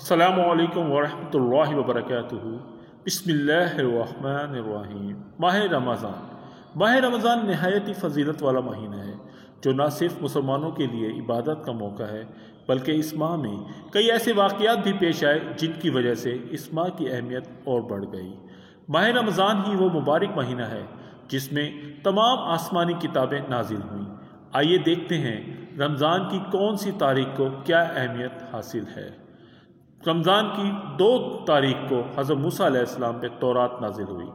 السلام علیکم ورحمۃ اللہ وبرکاتہ۔ بسم اللہ الرحمن الرحیم۔ ماہ رمضان نہایت ہی فضیلت والا مہینہ ہے جو نہ صرف مسلمانوں کے لیے عبادت کا موقع ہے بلکہ اس ماہ میں کئی ایسے واقعات بھی پیش آئے جن کی وجہ سے اس ماہ کی اہمیت اور بڑھ گئی۔ ماہ رمضان ہی وہ مبارک مہینہ ہے جس میں تمام آسمانی کتابیں نازل ہوئیں۔ آئیے دیکھتے ہیں رمضان کی کون سی تاریخ کو کیا اہمیت حاصل ہے۔ رمضان کی 2 تاریخ کو حضرت موسیٰ علیہ السلام پہ تورات نازل ہوئی۔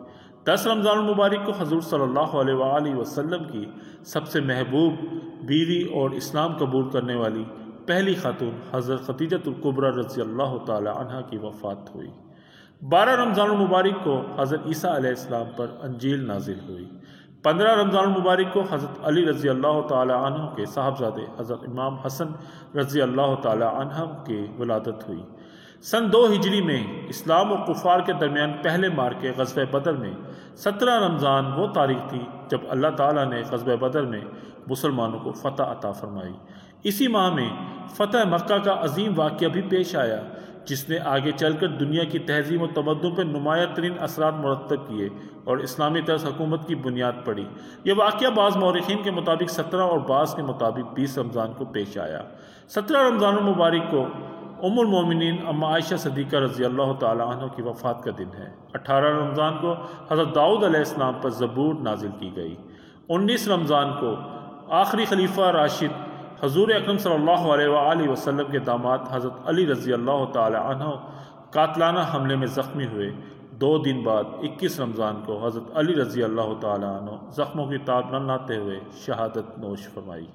10 رمضان المبارک کو حضور صلی اللہ علیہ وآلہ وسلم کی سب سے محبوب بیوی اور اسلام قبول کرنے والی پہلی خاتون حضرت خدیجۃ الکبریٰ رضی اللہ تعالی عنہا کی وفات ہوئی۔ 12 رمضان المبارک کو حضرت عیسیٰ علیہ السلام پر انجیل نازل ہوئی۔ 15 رمضان المبارک کو حضرت علی رضی اللہ تعالی عنہ کے صاحبزادے حضرت امام حسن رضی اللہ تعالی عنہ کی ولادت ہوئی۔ سن 2 ہجری میں اسلام و کفار کے درمیان پہلے مارکے غزوہ بدر میں 17 رمضان وہ تاریخ تھی جب اللہ تعالیٰ نے غزوہ بدر میں مسلمانوں کو فتح عطا فرمائی۔ اسی ماہ میں فتح مکہ کا عظیم واقعہ بھی پیش آیا جس نے آگے چل کر دنیا کی تہذیب و تمدن پر نمایاں ترین اثرات مرتب کیے اور اسلامی طرز حکومت کی بنیاد پڑی۔ یہ واقعہ بعض مورخین کے مطابق 17 اور بعض کے مطابق 20 رمضان کو پیش آیا۔ 17 رمضان المبارک کو ام المومنین اما عائشہ صدیقہ رضی اللہ تعالی عنہ کی وفات کا دن ہے۔ 18 رمضان کو حضرت داؤد علیہ السلام پر زبور نازل کی گئی۔ 19 رمضان کو آخری خلیفہ راشد حضور اکرم صلی اللہ علیہ وآلہ وسلم کے داماد حضرت علی رضی اللہ تعالی عنہ قاتلانہ حملے میں زخمی ہوئے۔ 2 دن بعد 21 رمضان کو حضرت علی رضی اللہ تعالی عنہ زخموں کی تاب نہ لاتے ہوئے شہادت نوش فرمائی۔